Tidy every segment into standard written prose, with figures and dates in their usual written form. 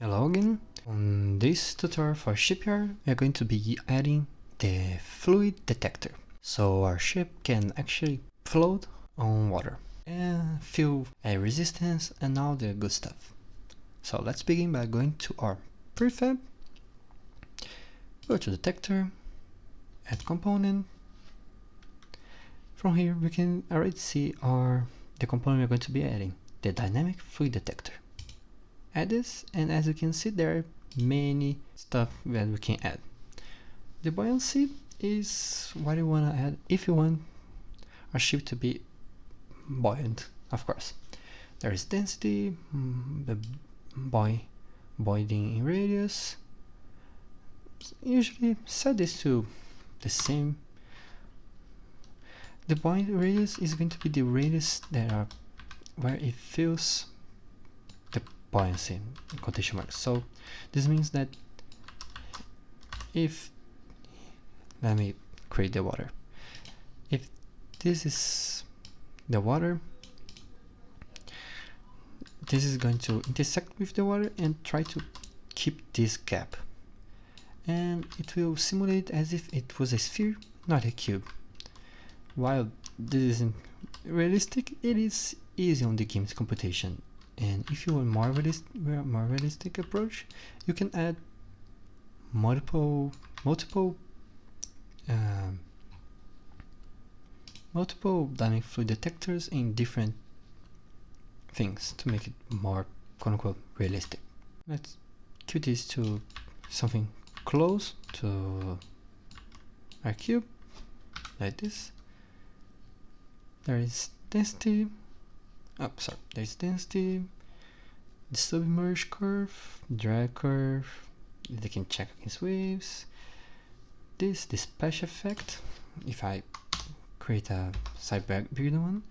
Hello again. On this tutorial for Shipyard, we are going to be adding the fluid detector. So our ship can actually float on water and feel a resistance and all the good stuff. So let's begin by going to our prefab, go to detector, add component. From here we can already see the component we're going to be adding, the dynamic fluid detector. Add this, and as you can see there are many stuff that we can add. The buoyancy is what you want to add if you want a ship to be buoyant, of course. There is density, the buoying radius. Usually set this to the same. The buoying radius is going to be the radius that are where it feels the buoyancy in quotation marks. So this means that if, let me create the water. If this is the water, this is going to intersect with the water and try to keep this gap, and it will simulate as if it was a sphere, not a cube. While this isn't realistic, it is easy on the game's computation, and if you want more realistic approach, you can add multiple dynamic fluid detectors in different things to make it more quote-unquote realistic. Let's cue this to something close to our cube, like this. There is density, there's density, the submerged curve, drag curve, they can check against waves. The splash effect, if I create a side bigger one,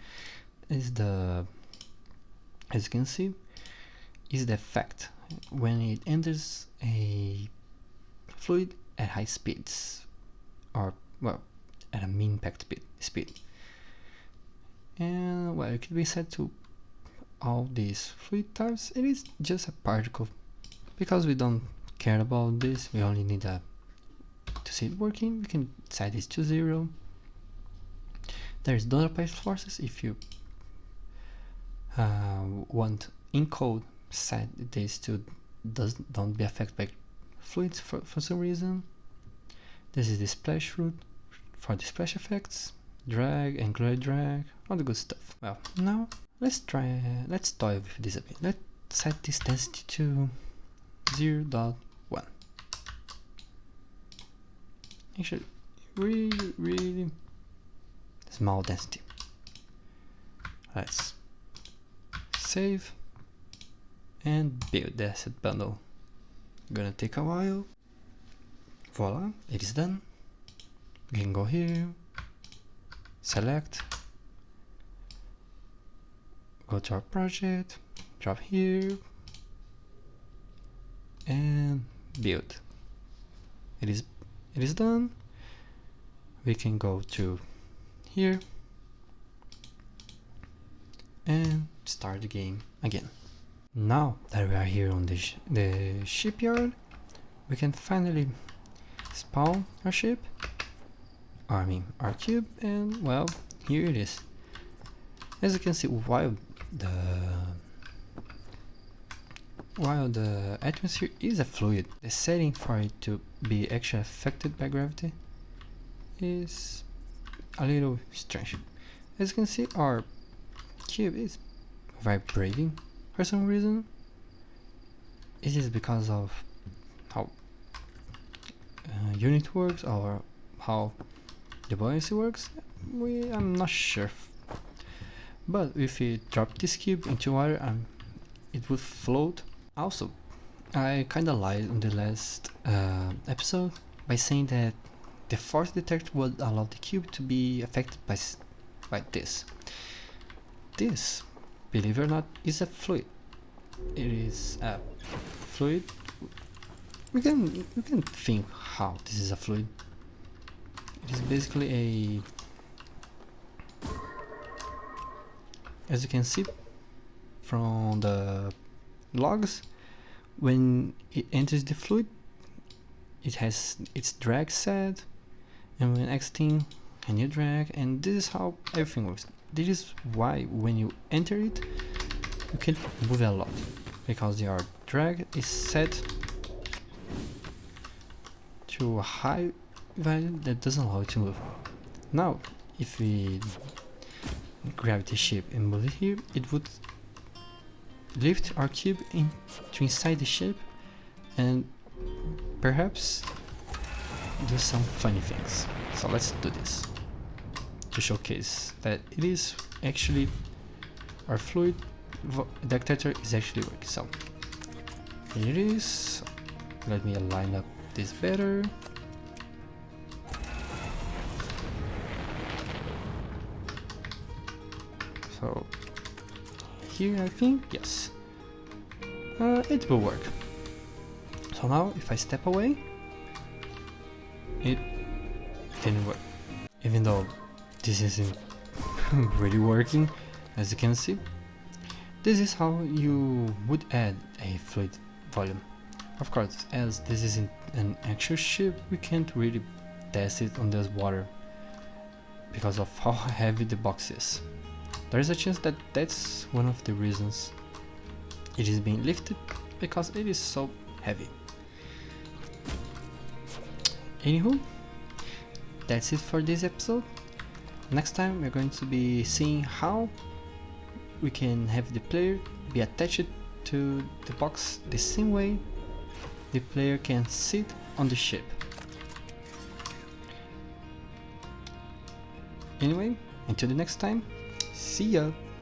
is the, as you can see, is the effect when it enters a fluid at high speeds, or well, at a mean impact speed. And well, it can be set to all these fluid types. It is just a particle, because we don't care about this, we only need to see it working. We can set this to 0. There's donor-based forces. If you want in code, set this to don't be affected by fluids for some reason. This is the splash route for the splash effects, drag, angular drag, all the good stuff. Well, now let's toy with this a bit. Let's set this density to 0.1. Actually, really small density. Let's save and build the asset bundle. Gonna take a while. Voila, it is done. We can go here, select, go to our project, drop here, and build. It is done. We can go to here and start the game again. Now that we are here on the shipyard, we can finally spawn our ship, our cube, and well, here it is. As you can see, while the atmosphere is a fluid, the setting for it to be actually affected by gravity is a little strange. As you can see, our cube is vibrating for some reason. Is this because of how unit works or how the buoyancy works? I'm not sure. But if we drop this cube into water, it would float. Also, I kinda lied on the last episode by saying that the force detector would allow the cube to be affected by this. This, believe it or not, is a fluid. It is a fluid. We can think how this is a fluid. It is basically as you can see from the logs, when it enters the fluid, it has its drag set, and when exiting, a new drag, and this is how everything works. This is why when you enter it, you can move a lot, because your drag is set to a high value that doesn't allow it to move. Now, if we grab the ship and move it here, it would lift our cube into inside the ship and perhaps do some funny things. So let's do this to showcase that it is actually our fluid detector is actually working. So here it is. Let me align up this better. So here I think, yes, it will work. So now if I step away, it didn't work. Even though this isn't really working, as you can see. This is how you would add a fluid volume. Of course, as this isn't an actual ship, we can't really test it on this water because of how heavy the box is. There is a chance that that's one of the reasons it is being lifted, because it is so heavy. Anywho, that's it for this episode. Next time we're going to be seeing how we can have the player be attached to the box the same way the player can sit on the ship. Anyway, until the next time, see ya!